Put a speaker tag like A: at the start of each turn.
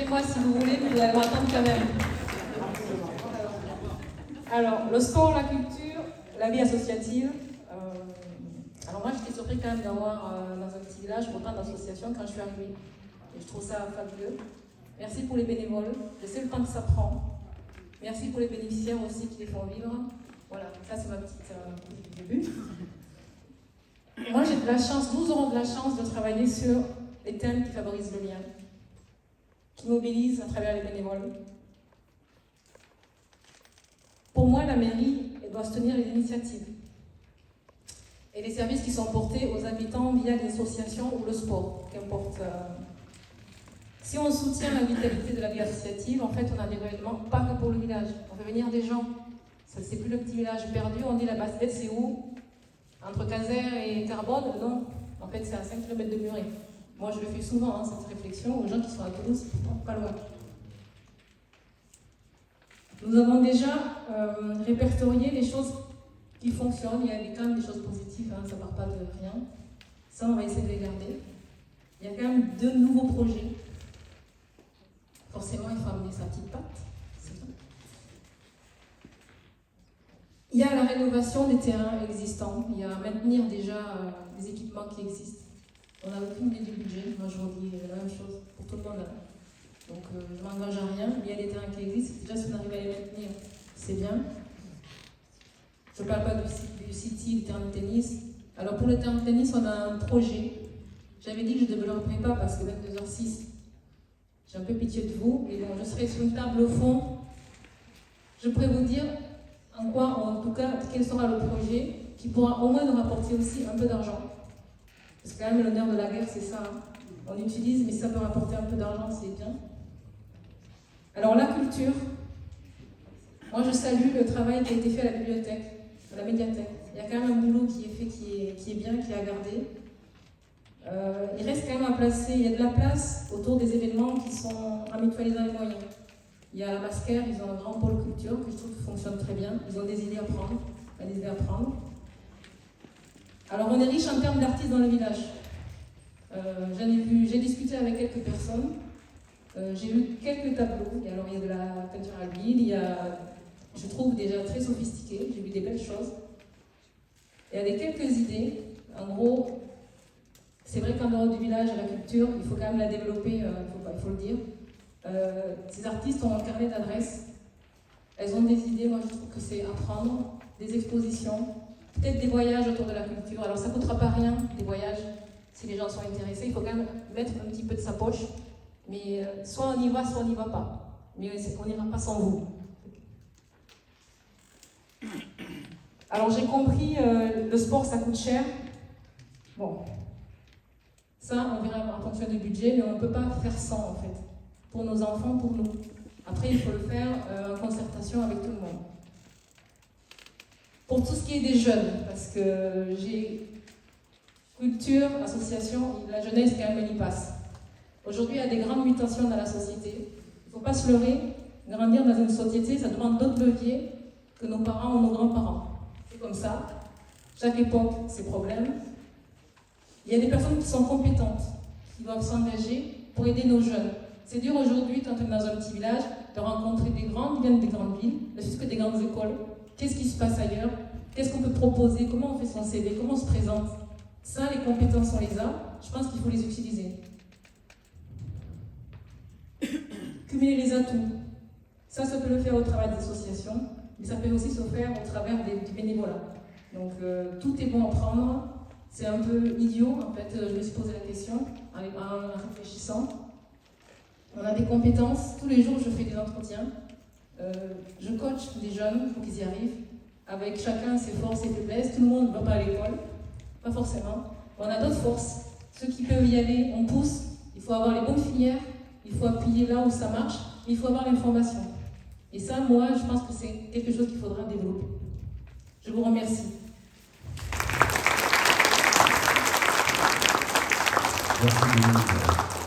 A: excusez-moi si vous voulez, mais vous allez m'attendre quand même. Alors, le sport, la culture, la vie associative. Alors moi, j'étais surpris quand même d'avoir dans un petit village autant d'associations quand je suis arrivée. Et je trouve ça fabuleux. Merci pour les bénévoles. Je sais le temps que ça prend. Merci pour les bénéficiaires aussi qui les font vivre. Voilà, ça c'est ma petite début. Moi, j'ai de la chance, nous aurons de la chance de travailler sur les thèmes qui favorisent le lien, qui mobilisent à travers les bénévoles. Pour moi, la mairie elle doit se tenir les initiatives et les services qui sont portés aux habitants via les associations ou le sport, qu'importe. Si on soutient la vitalité de la vie associative, en fait, on a des événements pas que pour le village. On fait venir des gens. Ça, c'est plus le petit village perdu. On dit la Basse-Tête, c'est où? Entre Caser et Carbone? Non. En fait, c'est à 5 km de Muret. Moi, je le fais souvent, cette réflexion, aux gens qui sont à Toulouse, c'est pourtant pas loin. Nous avons déjà répertorié les choses qui fonctionnent. Il y a quand même des choses positives, ça ne part pas de rien. Ça, on va essayer de les garder. Il y a quand même 2 nouveaux projets. Forcément, il faut amener sa petite patte. Il y a la rénovation des terrains existants. Il y a maintenir déjà des équipements qui existent. On n'a aucune idée du budget. Moi, je vous dis la même chose pour tout le monde. Donc, je ne m'engage à rien. Mais il y a des terrains qui existent. Déjà, si on arrive à les maintenir, c'est bien. Je ne parle pas du City, du terrain de tennis. Alors, pour le terrain de tennis, on a un projet. J'avais dit que je ne développerais pas parce que 22h06, j'ai un peu pitié de vous. Mais bon, je serai sur une table au fond. Je pourrais vous dire en quoi, en tout cas, quel sera le projet qui pourra au moins nous rapporter aussi un peu d'argent. Parce que quand même, l'honneur de la guerre, c'est ça. On utilise, mais si ça peut rapporter un peu d'argent, c'est bien. Alors, la culture. Moi, je salue le travail qui a été fait à la bibliothèque, à la médiathèque. Il y a quand même un boulot qui est fait, qui est bien, qui est à garder. Il reste quand même à placer, il y a de la place autour des événements qui sont en mutualisant les moyens. Il y a la Masquer, ils ont un grand pôle culture que je trouve fonctionne très bien. Ils ont des idées à prendre, Alors on est riche en termes d'artistes dans le village. J'ai discuté avec quelques personnes. J'ai vu quelques tableaux. Il y a de la peinture à l'huile, je trouve déjà très sophistiqué. J'ai vu des belles choses. Il y a quelques idées. En gros, c'est vrai qu'en dehors du village, la culture, il faut quand même la développer, il faut le dire. Ces artistes ont un carnet d'adresses. Elles ont des idées, moi je trouve que c'est à prendre, des expositions, peut-être des voyages autour de la culture. Alors ça ne coûtera pas rien, des voyages, si les gens sont intéressés. Il faut quand même mettre un petit peu de sa poche. Mais soit on y va, soit on n'y va pas. Mais on n'ira pas sans vous. Alors j'ai compris, le sport ça coûte cher. Bon, ça on verra en fonction du budget, mais on ne peut pas faire sans en fait. Pour nos enfants, pour nous. Après, il faut le faire en concertation avec tout le monde. Pour tout ce qui est des jeunes, parce que j'ai culture, association, la jeunesse quand même elle y passe. Aujourd'hui, il y a des grandes mutations dans la société. Il ne faut pas se leurrer. Grandir dans une société, ça demande d'autres leviers que nos parents ou nos grands-parents. C'est comme ça. Chaque époque, ses problèmes. Il y a des personnes qui sont compétentes, qui doivent s'engager pour aider nos jeunes. C'est dur aujourd'hui, quand on est dans un petit village, de rencontrer des grands qui viennent des grandes villes, ne fût-ce que des grandes écoles. Qu'est-ce qui se passe ailleurs? Qu'est-ce qu'on peut proposer? Comment on fait son CV? Comment on se présente? Ça, les compétences, on les a. Je pense qu'il faut les utiliser. Cumuler les atouts. Ça peut le faire au travers des associations, mais ça peut aussi se faire au travers du bénévolat. Donc, tout est bon à prendre. C'est un peu idiot, en fait. Je me suis posé la question en réfléchissant. On a des compétences. Tous les jours, je fais des entretiens. Je coach des jeunes pour qu'ils y arrivent. Avec chacun ses forces et faiblesses. Tout le monde ne va pas à l'école. Pas forcément. On a d'autres forces. Ceux qui peuvent y aller, on pousse. Il faut avoir les bonnes filières. Il faut appuyer là où ça marche. Mais il faut avoir l'information. Et ça, moi, je pense que c'est quelque chose qu'il faudra développer. Je vous remercie.
B: Merci.